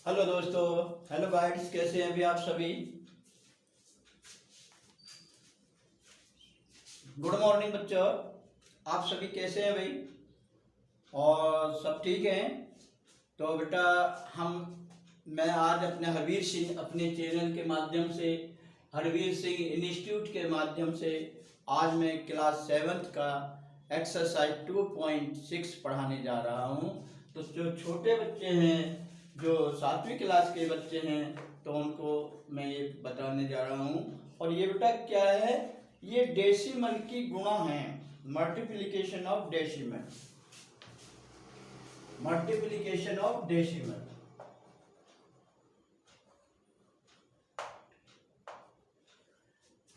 Hello दोस्तों, hello guides, कैसे हैं अभी आप सभी। गुड मॉर्निंग बच्चों, आप सभी कैसे हैं भाई। और सब ठीक हैं। तो बेटा मैं आज अपने हरवीर सिंह अपने चैनल के माध्यम से, हरवीर सिंह इंस्टीट्यूट के माध्यम से आज मैं क्लास 7th का एक्सरसाइज 2.6 पढ़ाने जा रहा हूँ। तो जो छोटे बच्चे हैं, जो 7वीं क्लास के बच्चे हैं, तो उनको मैं ये बताने जा रहा हूँ। और ये बेटा क्या है, ये डेसिमल की गुणा है, multiplication of decimal, multiplication of decimal.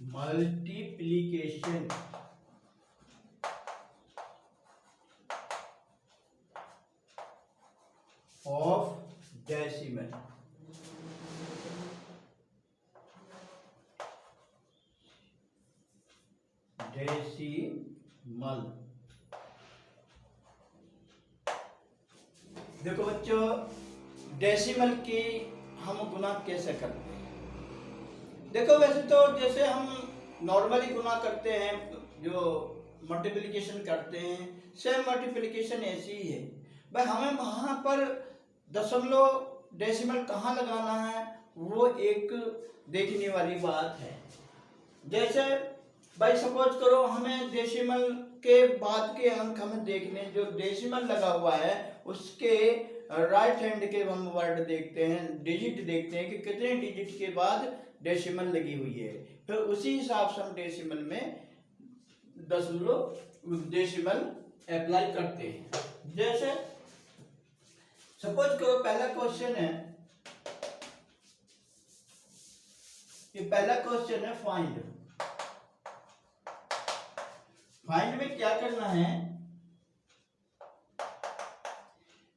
Multiplication of decimal. Decimal. देखो बच्चों, डेसिमल की हम गुना कैसे करते हैं। देखो वैसे तो जैसे हम नॉर्मली गुना करते हैं, जो मल्टीप्लिकेशन करते हैं, सेम मल्टीप्लिकेशन ऐसी ही है। भाई हमें वहां पर दशमलव डेसिमल कहाँ लगाना है, वो एक देखने वाली बात है। जैसे भाई सपोज करो हमें डेसिमल के बाद के अंक हमें देखने, जो डेसिमल लगा हुआ है उसके राइट हैंड के हम वर्ड देखते हैं, डिजिट देखते हैं कि कितने डिजिट के बाद डेसिमल लगी हुई है। फिर उसी हिसाब से हम डेसिमल में दशमलव डेसिमल अप्लाई करते हैं। जैसे सपोज करो पहला क्वेश्चन है, ये पहला क्वेश्चन है फाइंड। फाइंड में क्या करना है,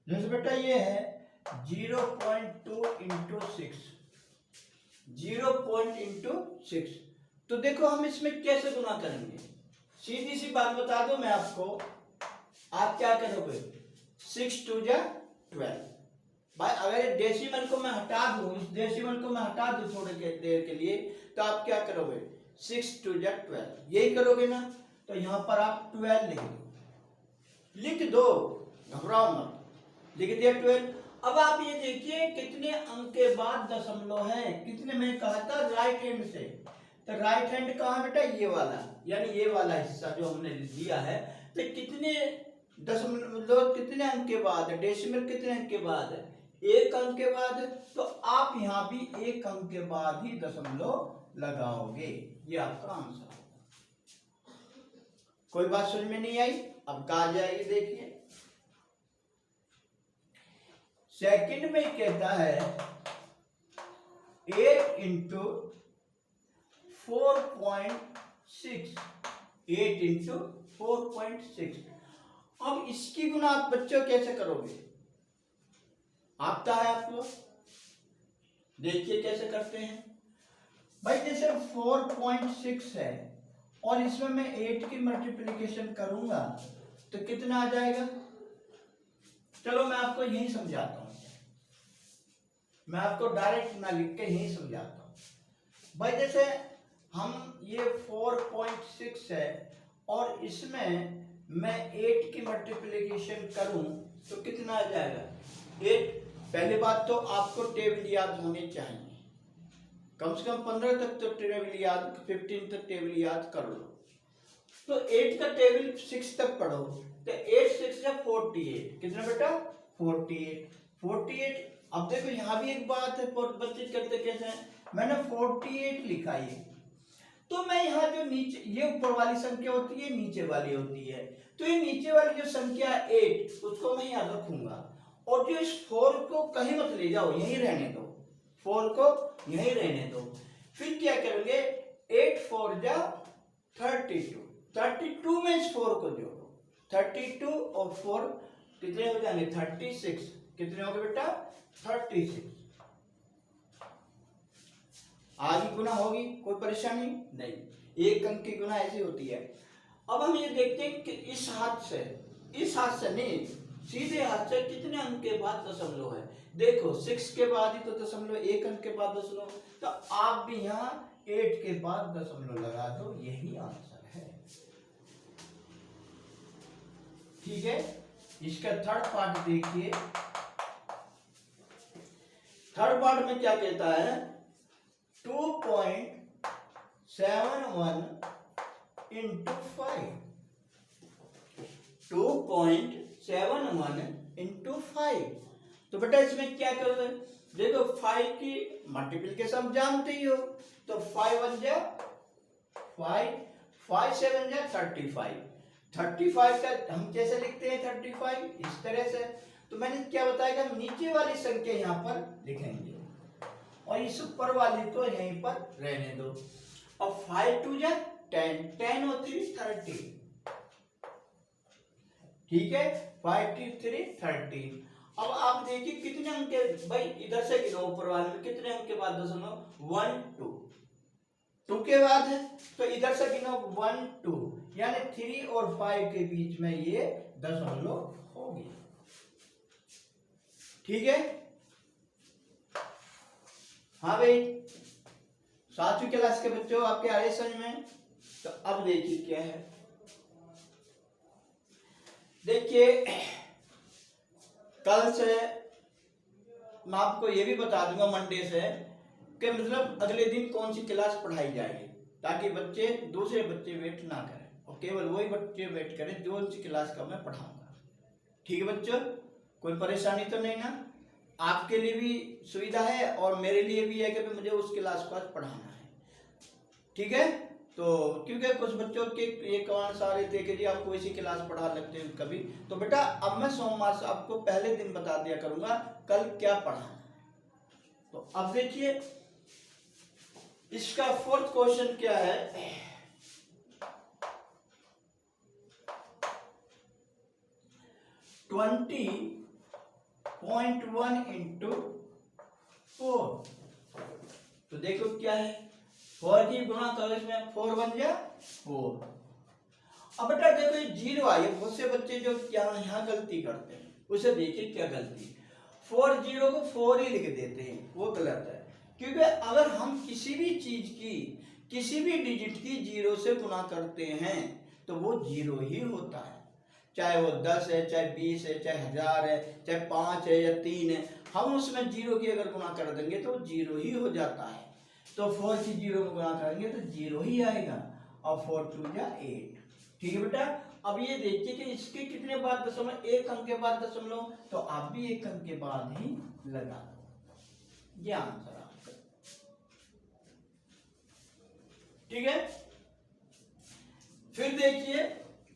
जैसे बेटा ये है 0.2 इंटू 6, 0.6। तो देखो हम इसमें कैसे गुना करेंगे, सीधी सी बात बता दो मैं आपको। आप क्या करोगे, 6 2 जा 12। भाई अगर डेसिमल को मैं हटा दूं, इस डेसिमल को मैं हटा दूं थोड़ी देर के लिए, तो आप क्या करोगे, 6 2 जा 12, यही करोगे ना। तो यहां पर आप 12 लिख दो, घबराओ मत, लिख दिया 12। अब आप ये देखिए कितने अंक के बाद दशमलव है, कितने में कहा था, राइट हैंड से। तो राइट हैंड कहाँ बेटा, ये वाला, यानी ये वाला हिस्सा जो हमने दिया है। तो कितने दशमलव कितने अंक के बाद है, डेसिमल कितने अंक के बाद है, 1 अंक के बाद है। तो आप यहाँ भी 1 अंक के बाद ही दशमलव लगाओगे, ये आपका आंसर। कोई बात समझ में नहीं आई, अब कहा जाएगी देखिए। सेकंड में कहता है 8 इंटू 4.6, 8 इंटू 4.6। अब इसकी गुना आप बच्चों कैसे करोगे, आता है आपको, देखिए कैसे करते हैं। भाई जैसे 4.6 है और इसमें मैं 8 की मल्टीप्लिकेशन करूंगा तो कितना आ जाएगा। चलो मैं आपको यही समझाता हूं, मैं आपको डायरेक्ट ना लिख के यही समझाता हूं। भाई जैसे हम ये 4.6 है और इसमें मैं 8 की मल्टीप्लिकेशन करूं तो कितना आ जाएगा, 8। पहली बात तो आपको टेबल याद होनी चाहिए, कम से कम 15 तक तो टेबल याद, 15 तक टेबल याद कर लो। तो 8 का टेबल 6 तक पढ़ो, तो 8 6 या 48, कितना बेटा, 48। अब देखो यहाँ भी एक बात है, बच्चे करते कैसे हैं, मैंने 48 लिखा है, तो मैं यहाँ जो नीचे, ये ऊपर वाली संख्या होती है, नीचे वाली होती है, तो ये नीचे वाली जो संख्या 8 उसको मैं याद रखूंगा। और जो इस 4 को कहीं मत ले जाओ, यहीं रहने दो, 4 को यहीं रहने दो। फिर क्या करेंगे, 8 4 जा 32, 32 में इस 4 को जोड़ो, 32 और 4 कितने हो जाएंगे, 36। कितने हो गए बेटा, 36। आगे गुना होगी, कोई परेशानी नहीं, 1 अंक की गुना ऐसी होती है। अब हम ये देखते हैं कि इस हाथ से नहीं, सीधे हाथ से कितने अंक के बाद दशमलव है, देखो 6 के बाद ही तो दशमलव, 1 अंक के बाद दशमलव, तो आप भी यहाँ 8 के बाद दशमलव लगा दो, यही आंसर है। ठीक है, इसका थर्ड पार्ट देखिए। थर्ड पार्ट में क्या कहता है, 2.71 इंटू 5, 2.71 इंटू 5। तो बेटा इसमें क्या करोगे, देखो 5 की मल्टीप्लिकेशन जानते ही हो, तो 5 1 जा 5, 5 7 जा 35, 35 का हम कैसे लिखते हैं 35, इस तरह से। तो मैंने क्या बताया, नीचे वाली संख्या यहाँ पर लिखेंगे और इस ऊपर वाली को यहीं पर रहने दो। और 5 2 जा 10, 10 और 3 30, ठीक है, 5 2 3 13। अब आप देखिए कितने अंक के, भाई इधर से गिनो ऊपर वाले में कितने अंक के बाद दशमलव, 1 2, 2 के बाद है तो इधर से गिनो 1 2, यानी 3 और 5 के बीच में ये दशमलव हो गया। ठीक है, हाँ भाई 7वीं क्लास के बच्चों आपके आ रहे समझ में। तो अब देखिए क्या है, देखिए कल से मैं आपको ये भी बता दूंगा मंडे से कि मतलब अगले दिन कौन सी क्लास पढ़ाई जाएगी, ताकि बच्चे दूसरे बच्चे वेट ना करें और केवल वही बच्चे वेट करें जो सी क्लास का मैं पढ़ाऊंगा। ठीक है बच्चों, कोई परेशानी तो नहीं ना, आपके लिए भी सुविधा है और मेरे लिए भी है कि मुझे उस क्लास को आज पढ़ाना है। ठीक है, तो क्योंकि कुछ बच्चों के ये कमेंट्स आ रहे थे कि जी आप कोई सी क्लास पढ़ा लगते हैं कभी, तो बेटा अब मैं सोमवार से आपको पहले दिन बता दिया करूंगा कल क्या पढ़ाना है। तो अब देखिए इसका फोर्थ क्वेश्चन क्या है, ट्वेंटी 0.1 इंटू 4। तो देखो क्या है, 4 की गुणा करो, इसमें 4 1 जा 4। अब बेटा देखो ये जीरो आई, बहुत से बच्चे जो क्या यहाँ गलती करते हैं, उसे देखिए क्या गलती, 4 0 को 4 ही लिख देते हैं, वो गलत है। क्योंकि अगर हम किसी भी चीज की किसी भी डिजिट की 0 से गुणा करते हैं तो वो 0 ही होता है, चाहे वो 10 है, चाहे 20 है, चाहे 1000 है, चाहे 5 है या 3 है, हम उसमें 0 की अगर गुणा कर देंगे तो 0 ही हो जाता है। तो 4 की 0 में गुणा करेंगे तो 0 ही आएगा, और 4 2 जा 8। ठीक है बेटा, अब ये देखिए कि इसके कितने बाद दशमलव, 1 अंक के बाद दशमलव, तो आप भी 1 अंक के बाद ही लगा दो, ये आंसर आपका। ठीक है, फिर देखिए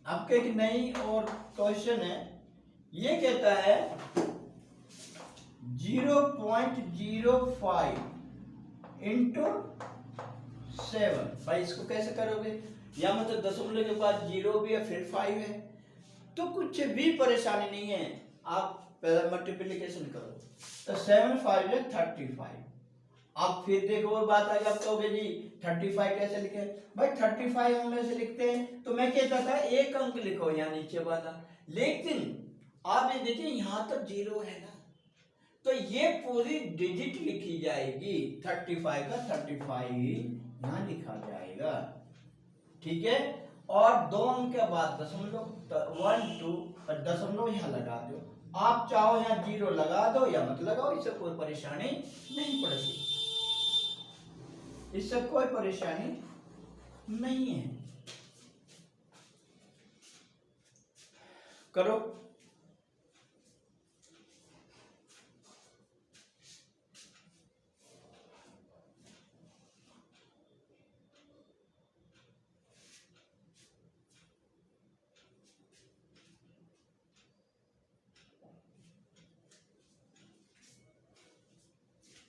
आपका एक नई और क्वेश्चन है, ये कहता है 0.05 इंटू 7। भाई इसको कैसे करोगे, या मतलब दशमलव के बाद 0 भी है फिर 5 है, तो कुछ भी परेशानी नहीं है, आप पहले मल्टीप्लिकेशन करो, तो 7 5 है 35। आप फिर देखो वो बात आगे, आप कहोगे जी 35 कैसे लिखे, भाई 35 हम ऐसे लिखते हैं, तो मैं कहता था 1 अंक लिखो यहाँ नीचे वाला, लेकिन आप ये देखिए यहाँ तो 0 है ना, तो ये पूरी डिजिट लिखी जाएगी, 35 का 35 यहाँ लिखा जाएगा। ठीक है, और 2 अंक के बाद दशमलव 1 2 और दशमलव यहाँ लगा दो, आप चाहो यहाँ 0 लगा दो या मत लगाओ, इससे कोई परेशानी नहीं पड़ेगी, इससे कोई परेशानी नहीं है, करो।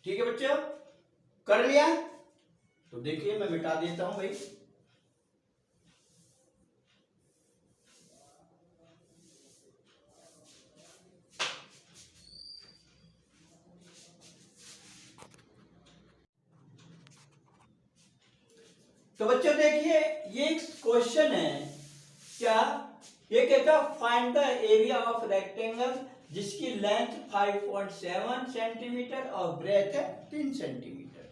ठीक है बच्चों, कर लिया, तो देखिए मैं मिटा देता हूं भाई। तो बच्चों देखिए ये एक क्वेश्चन है, क्या ये कहता है find the area of rectangle जिसकी लेंथ 5.7 सेंटीमीटर और ब्रेथ है 3 सेंटीमीटर।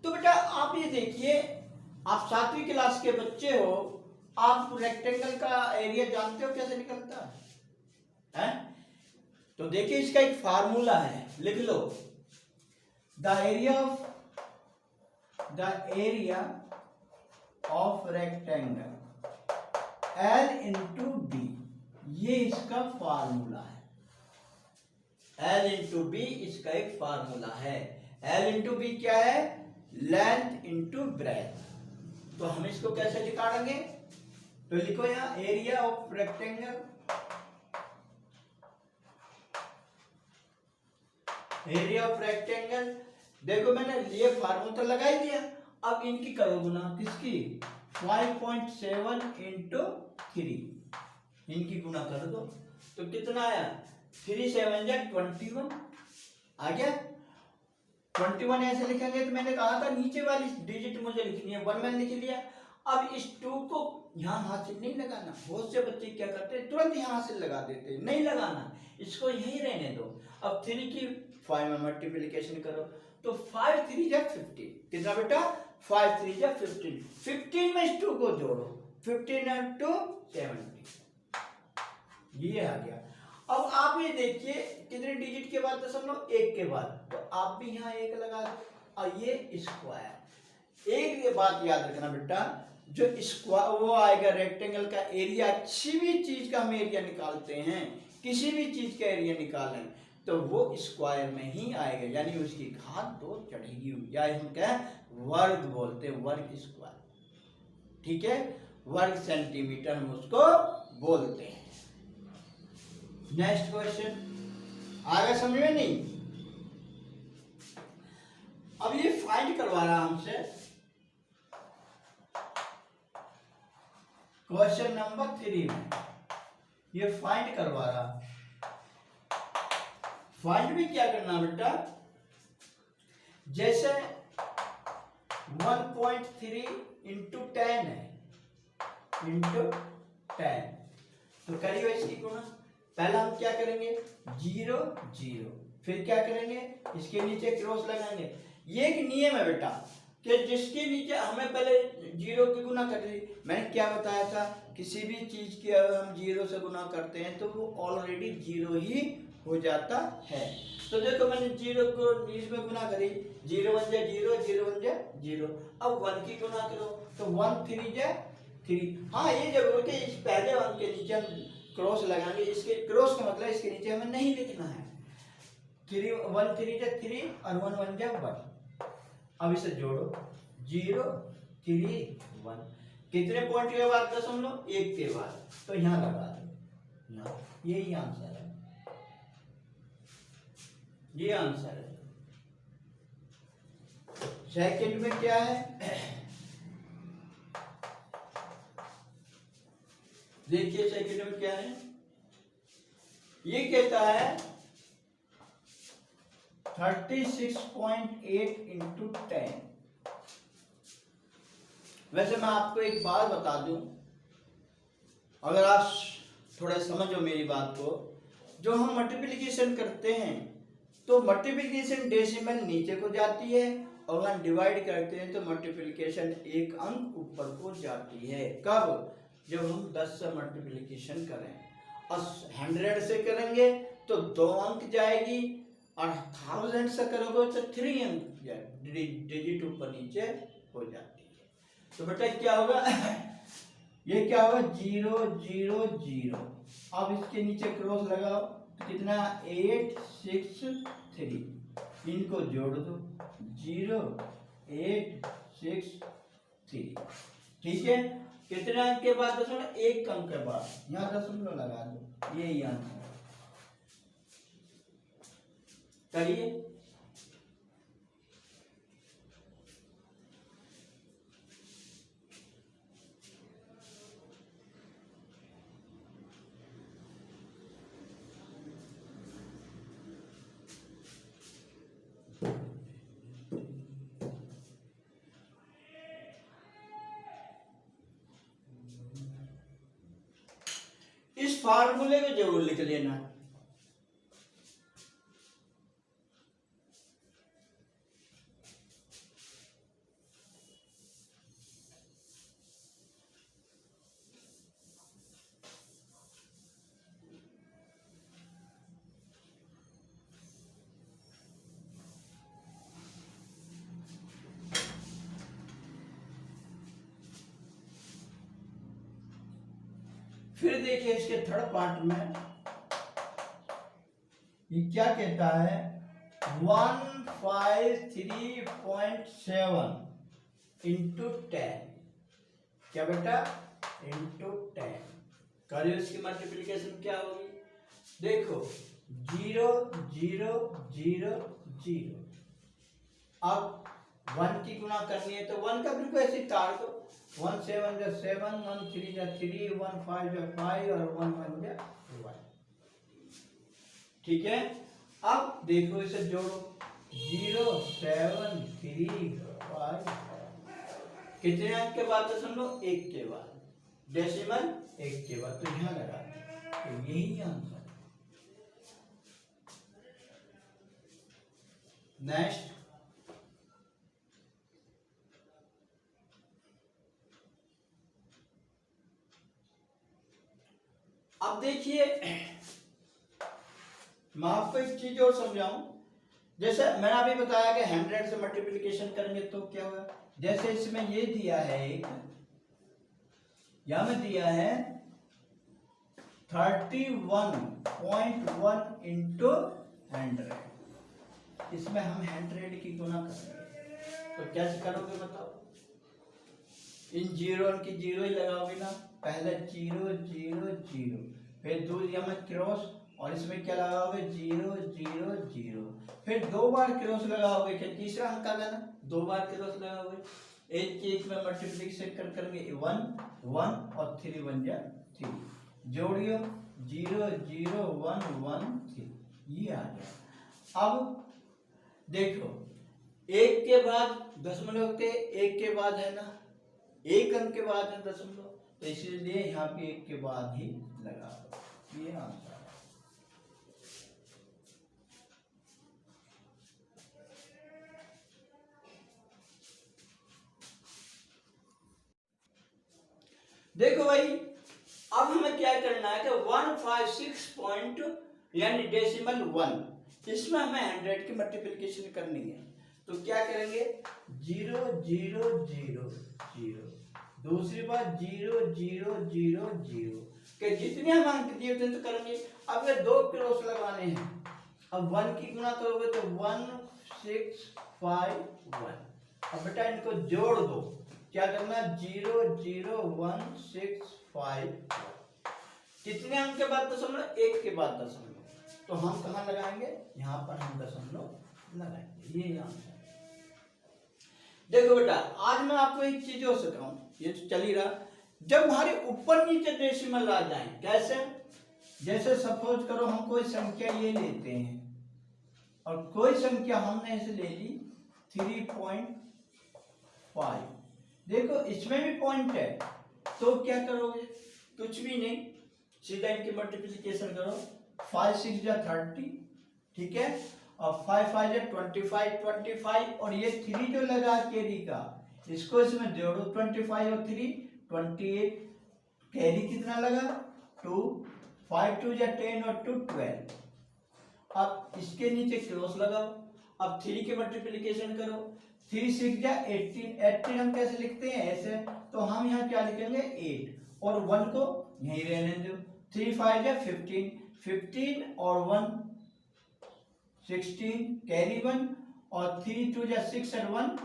तो बेटा आप ये देखिए, आप 7वीं क्लास के बच्चे हो, आप रेक्टेंगल का एरिया जानते हो कैसे निकलता है? तो देखिए इसका एक फार्मूला है, लिख लो। The area of rectangle L into B, ये इसका फार्मूला है। L इंटू बी इसका एक फार्मूला है। L इंटू बी क्या है? Length into breadth. तो हम इसको कैसे निकालेंगे? तो लिखो यहां area of rectangle, area of rectangle. देखो मैंने ये फार्मूला तो लगा ही दिया, अब इनकी करो गुना, किसकी? 5.7 इंटू 3, इनकी गुना कर दो तो कितना आया? 3 7 जा 21 आ गया। 21 ऐसे लिखेंगे तो मैंने कहा था नीचे वाली डिजिट मुझे लिखनी है, 1 मैंने लिख लिया। अब इस 2 को यहाँ हाथ से नहीं लगाना। बहुत से बच्चे क्या करते हैं, तुरंत यहाँ से लगा देते हैं, नहीं लगाना, इसको यही रहने दो। अब 3 की 5 में मल्टीप्लिकेशन करो तो 5 3 जा 15, कितना बेटा? 5 3 जा 15, 15 में इस 2 को जोड़ो, 15 and 2 70, ये आ गया। अब आप ये देखिए कितने डिजिट के बाद? 1 के बाद, तो आप भी यहाँ 1 लगा दो और ये स्क्वायर। एक ये बात याद रखना बेटा, जो स्क्वायर वो आएगा रेक्टेंगल का एरिया। किसी भी चीज का हम एरिया निकालते हैं, किसी भी चीज का एरिया निकालें तो वो स्क्वायर में ही आएगा, यानी उसकी घात 2 चढ़ेगी, या हम क्या वर्ग बोलते हैं, वर्ग स्क्वायर। ठीक है, वर्ग सेंटीमीटर हम उसको बोलते हैं। नेक्स्ट क्वेश्चन आगे समझ में नहीं? अब ये फाइंड करवा रहा हमसे, क्वेश्चन नंबर 3 में ये फाइंड करवा रहा। फाइंड में क्या करना बेटा? जैसे 1.3 इंटू 10 है, इंटू 10, तो करिए इसकी गुणा। पहला हम क्या करेंगे? 0 0, फिर क्या करेंगे? इसके नीचे क्रॉस लगाएंगे। ये एक नियम है बेटा कि जिसके नीचे हमें पहले 0 की गुना कर दी। मैंने क्या बताया था, किसी भी चीज की अगर हम 0 से गुना करते हैं तो वो ऑलरेडी 0 ही हो जाता है। तो देखो मैंने 0 को इसमें गुना करी, 0 1 जा 0, 0 1 जा 0। अब 1 की गुना करो तो 1 3 जा 3। हाँ ये जरूर है इस पहले 1 के नीचे हम क्रॉस लगाएंगे, इसके क्रॉस का मतलब इसके नीचे हमें नहीं लिखना है। 1 3 जा 3 और 1 1 जा 1। अब इसे जोड़ो, 0 3 1, कितने पॉइंट के बाद? 1 के बाद, तो यहाँ लगा दो, यहाँ यही आंसर है, ये आंसर है। सेकंड में क्या है? देखिए सेकंड में क्या है, ये कहता है 36.8 इंटू 10। वैसे मैं आपको एक बात बता दूं, अगर आप थोड़ा समझो मेरी बात को, जो हम मल्टीप्लिकेशन करते हैं तो मल्टीप्लिकेशन डेसिमल नीचे को जाती है और हम डिवाइड करते हैं तो मल्टीप्लिकेशन एक अंक ऊपर को जाती है। कब? जब हम 10 से मल्टीप्लिकेशन करें और 100 से करेंगे तो 2 अंक जाएगी, और 1000 से करोगे तो 3 अंक डिजिट ऊपर नीचे हो जाती है। तो बेटा क्या होगा? ये क्या होगा? 0 0 0। अब इसके नीचे क्रॉस लगाओ तो कितना? 8 6 3, इनको जोड़ दो, 0 8 6 3। ठीक है, कितने अंक के बाद? 1 अंक के बाद, यहाँ दशमलव लगा दो, यही आंसर करिए। फार्मूले को जरूर लिख लेना। फिर देखिए इसके थर्ड पार्ट में ये क्या कहता है, 153.7 इंटू 10, क्या बेटा, इंटू 10। करिए उसकी मल्टीप्लिकेशन क्या होगी, देखो 0 0 0 0। अब 1 की गुणा करनी है तो 1 का बिल्कुल ऐसे तार दो, 1 7 जा 7, 1 3 जा 3, 1 5 जा 5 और 1 1 जा 1। ठीक है, अब देखो इसे जोड़ो, 0 7 3 5, कितने अंक के बाद दशमलव, 1 के बाद, डेसिमल 1 के बाद, तो यहाँ लगा तो यही आंसर। नेक्स्ट, अब देखिए मैं आपको एक चीज और समझाऊं, जैसे मैंने अभी बताया कि 100 से मल्टीप्लिकेशन करेंगे तो क्या होगा, जैसे इसमें ये दिया है एक, यहां में दिया है 31.1 इंटू 100, इसमें हम 100 की गुना करेंगे तो कैसे करोगे बताओ, इन जीरो की जीरो ही लगाओगे ना, पहले 0 0 0, फिर दो में क्रॉस और इसमें क्या लगाओगे 0 0 0, फिर 2 बार क्रॉस लगाओगे, क्या तीसरा अंक आ गया ना, 2 बार क्रॉस लगाओगे, एक के एक में मल्टीप्लिकेशन करेंगे 1 1 और 3 1 जा 3, जोड़ियो 0 0 1 1 3, ये आ गया। अब देखो एक के बाद दशमलव के एक के बाद है ना, एक अंक के बाद है दशमलव, तो इसलिए यहाँ पे एक के बाद ही लगा, ये आंसर है। देखो भाई अब हमें क्या करना है कि 156 पॉइंट यानी डेसिमल 1, इसमें हमें 100 की मल्टीप्लिकेशन करनी है, तो क्या करेंगे 0 0 0 0, दूसरी बात 0 0 0 0 के जितने हम अंक दिए थे तो करेंगे। अब ये 2 क्रॉस लगाने हैं, अब 1 की गुना करोगे तो 1 6 5 1, अब बेटा इनको जोड़ दो, क्या करना 0 0 1 6 5 1, कितने अंक के बाद दशमलव, 1 के बाद दशमलव, तो हम कहाँ लगाएंगे, यहाँ पर हम दशमलव लगाएंगे, ये आंसर। देखो बेटा आज मैं आपको एक चीज और सिखाऊं, ये तो चल ही रहा, जब हमारे ऊपर नीचे डेसिमल आ जाए कैसे, जैसे सपोज करो हम कोई संख्या ये लेते हैं और कोई संख्या हमने ऐसे ले ली 3.5, देखो इसमें भी पॉइंट है, तो क्या करोगे, कुछ भी नहीं, सीधा इनकी मल्टीप्लिकेशन करो, 5 6 जा 30, ठीक है, और 5 5 जा 25 25, और ये 3 जो लगा कैरी का, इसको इसमें जोड़ो, 25 और 3 28, कैरी कितना लगा 2, 5 2 जा 10 और 2 12, अब इसके नीचे क्रॉस लगाओ, अब 3 की मल्टीप्लिकेशन करो, 3 6 जा 18, 18 हम कैसे लिखते हैं ऐसे, तो हम यहाँ क्या लिखेंगे 8 और 1 को यहीं रहने दो, 3 5 जा 15, 15 और 1 16, कैरी 1 और 3 2 जा 6 और 1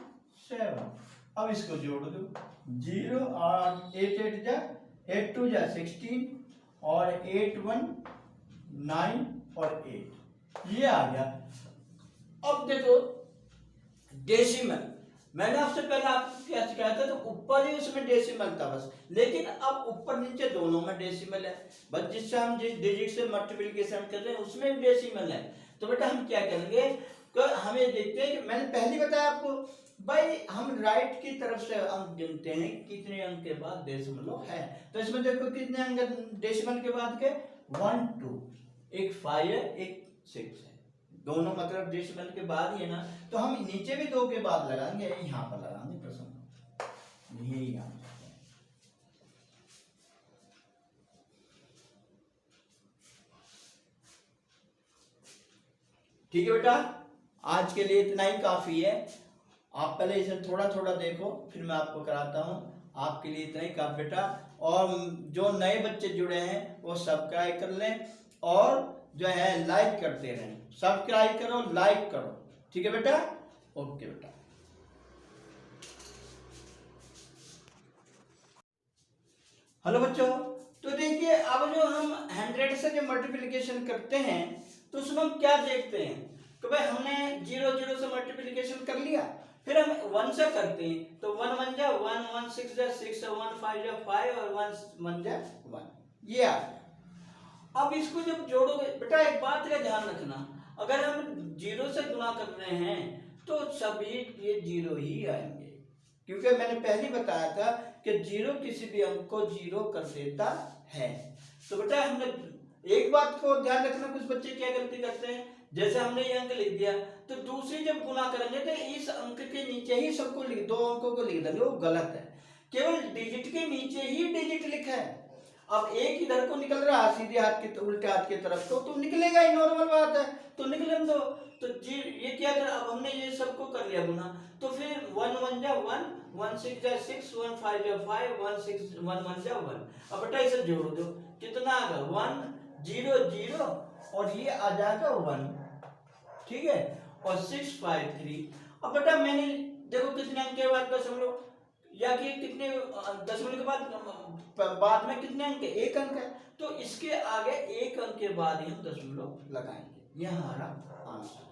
7, अब इसको जोड़ दो, 0 और 8 8 जा 8 2 जा 16 और 8 1 9 और 8, ये आ गया। अब देखो डेसिमल, मैंने आपसे पहले आपको क्या सिखाया था, तो ऊपर ही उसमें डेसिमल था बस, लेकिन अब ऊपर नीचे दोनों में डेसिमल है, बस जिससे हम जिस डिजिट से मल्टीप्लिकेशन कर रहे हैं उसमें भी डेसिमल है। तो बेटा हम क्या करेंगे, तो हमें देखते हैं कि मैंने पहले बताया आपको भाई, हम राइट की तरफ से अंक गिनते हैं कितने अंक के बाद डेसिमल है, तो इसमें देखो कितने अंक डेसिमल के बाद के 1 2, एक 5 है एक 6 है, दोनों मतलब डेसिमल के बाद ही है ना, तो हम नीचे भी 2 के बाद लगाएंगे, यहाँ पर लगाएंगे प्रश्न, यही आंसर है। ठीक है बेटा, आज के लिए इतना ही काफी है। आप पहले इसे थोड़ा थोड़ा देखो, फिर मैं आपको कराता हूँ। आपके लिए इतना ही काफी बेटा। और जो नए बच्चे जुड़े हैं वो सब्सक्राइब कर लें और जो है लाइक करते रहें। सब्सक्राइब करो, लाइक करो, ठीक है बेटा। ओके बेटा। हेलो बच्चों, तो देखिए अब जो हम 100 से जो मल्टीप्लिकेशन करते हैं तो उसमें हम क्या देखते हैं कि भाई हमने 0 0 से मल्टीप्लिकेशन कर लिया, फिर हम 1 से करते हैं तो 1 1 जा 1, 1 6 जा 6, 1 5 जा 5 और 1 1 जा 1, ये आ गया। अब इसको जब जोड़ोगे बेटा, एक बात का ध्यान रखना, अगर हम 0 से गुणा कर रहे हैं तो सभी ये 0 ही आएंगे, क्योंकि मैंने पहले बताया था कि 0 किसी भी अंक को 0 कर देता है। तो बेटा हमने एक बात को ध्यान रखना, कुछ बच्चे क्या गलती करते हैं, जैसे हमने ये अंक लिख दिया तो दूसरी जब गुणा करेंगे तो इस अंक के नीचे ही सबको लिख, 2 अंकों को लिख देंगे, वो गलत है। केवल डिजिट के नीचे ही डिजिट लिखा है। अब एक इधर को निकल रहा है सीधे हाथ के उल्टे हाथ की तरफ, तो निकलेगा ही, नॉर्मल बात है, तो निकले दो। तो ये क्या कर, अब हमने ये सबको कर लिया गुना, तो फिर 1 1 जा 1, 1 6 जा 6, 1 5 जा 5, 1 6 1 1 जा 1। अब बेटा इसे जोड़ दो, कितना आ गया 1 0 0 और ये आ जाएगा 1, ठीक है, और 6 5 3। अब बेटा मैंने देखो कितने अंक के बाद दशमलव, या कि कितने दशमलव के बाद में कितने अंक, एक अंक है, तो इसके आगे एक अंक के बाद ही हम दशमलव लगाएंगे, यह हमारा आंसर है।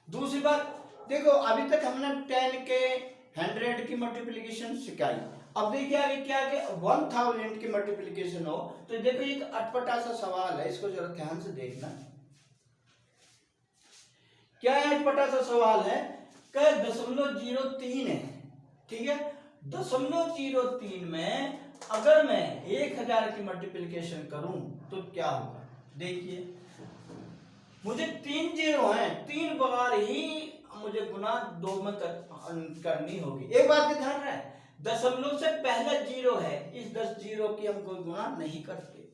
दूसरी बात देखो, अभी तक हमने 10 के 100 की मल्टीप्लिकेशन सिखाई। अब देखिए आगे क्या है, 1000 की मल्टीप्लिकेशन हो तो देखो एक अटपटा सा सवाल है, इसको जरा ध्यान से देखना। क्या है अटपटा सा सवाल है, 0.03 है, ठीक है, 0.03 में अगर मैं 1000 की मल्टीप्लिकेशन करूं तो क्या होगा। देखिए मुझे 3 जीरो हैं, 3 बार ही मुझे गुना 2 में करनी होगी। एक बात का ध्यान रहे, दशमलव से पहले 0 है, इस 10 जीरो की हम कोई गुना नहीं करते,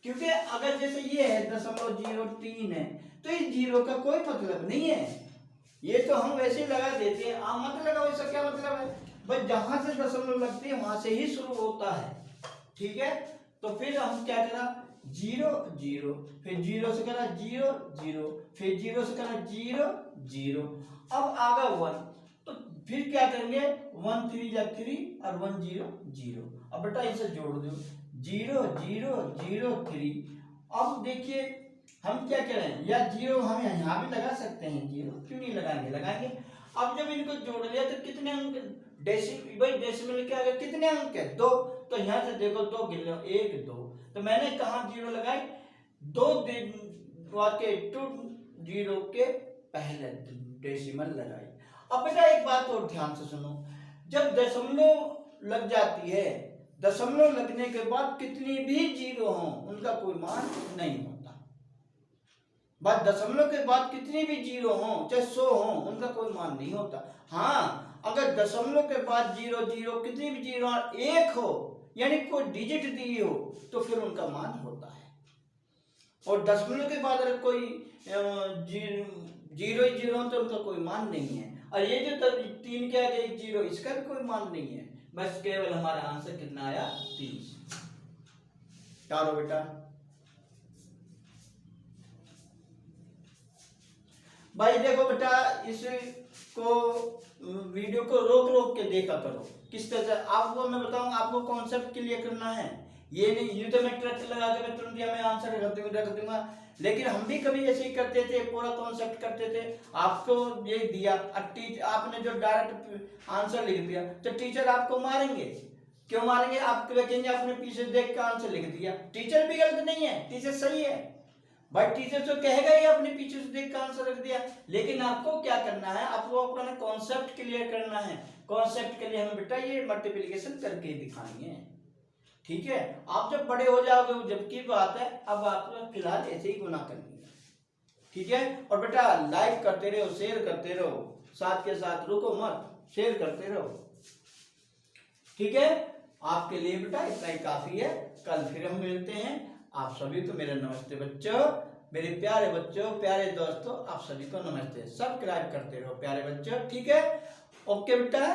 क्योंकि अगर जैसे ये है 0.03 है तो इस जीरो का कोई मतलब नहीं है, ये तो हम वैसे ही लगा देते हैं। आप मत लगाओ, इसका क्या मतलब है, बस जहां से दशमलव लगती है वहां से ही शुरू होता है, ठीक है। तो फिर हम क्या करा, 0 0, फिर 0 से करा 0 0, फिर 0 से करा 0 0, अब आगा 1, तो फिर क्या करेंगे 1 3 जा 3 और 1 0 0। अब बेटा इसे जोड़ दो, 0 0 0 3। अब देखिए हम क्या करें, या 0 हम यहाँ भी लगा सकते हैं, 0 क्यों नहीं लगाएंगे, लगाएंगे। अब जब इनको जोड़ लिया तो कितने अंक, डेसिमल के आगे कितने अंक है, 2, तो यहाँ से देखो 2 गिन लो, 1 2, तो मैंने कहा 0 लगाई, 2 के 2 0 के पहले डेसिमल लगाई। अब बेटा एक बात और ध्यान से सुनो, जब दशमलव लग जाती है, दशमलव लगने के बाद कितनी भी जीरो हो उनका कोई मान नहीं होता। बस दशमलव के बाद कितनी भी जीरो हो, चाहे 100 हो, उनका कोई मान नहीं होता। हाँ, अगर दशमलव के बाद 0 0 कितनी भी जीरो और 1 हो, यानी कोई डिजिट दी हो, तो फिर उनका मान होता है। और दशमलव के बाद अगर कोई जीरो ही जीरो तो उनका कोई मान नहीं है। और ये जो 3 के आगे 1 0, इसका भी कोई मान नहीं है। बस केवल हमारा आंसर कितना आया, 30। चारो बेटा भाई देखो बेटा, इसको वीडियो को रोक रोक के देखा करो, किस तरह से आपको मैं बताऊं, आपको कॉन्सेप्ट क्लियर करना है। ये नहीं यूं तो मैं ट्रक लगा के मैं तुरंत मैं आंसर रख दूंगा, लेकिन हम भी कभी ऐसे ही करते थे, पूरा कॉन्सेप्ट करते थे। आपको ये दिया, आपने जो डायरेक्ट आंसर लिख दिया तो टीचर आपको मारेंगे। क्यों मारेंगे, आपको कहेंगे आपने पीछे देख कर आंसर लिख दिया। टीचर भी गलत नहीं है, टीचर सही है, बट टीचर तो कहेगा ही अपने पीछे से देख कर आंसर रख दिया। लेकिन आपको क्या करना है, आपको अपना कॉन्सेप्ट क्लियर करना है। कॉन्सेप्ट के लिए हमें बेटा ये मल्टीप्लिकेशन करके दिखाएंगे, ठीक है, आप जब बड़े हो जाओगे वो जब की बात है, अब आपको फिलहाल ऐसे ही गुना करनी है। ठीक है, और बेटा लाइक करते रहो, शेयर करते रहो, साथ के साथ रुको मत, शेयर करते रहो। ठीक है, आपके लिए बेटा इतना ही काफी है। कल फिर हम मिलते हैं। आप सभी को मेरा नमस्ते बच्चों, मेरे प्यारे बच्चों, प्यारे दोस्तों, आप सभी को नमस्ते। सब्सक्राइब करते रहो प्यारे बच्चों। ठीक है, ओके बेटा।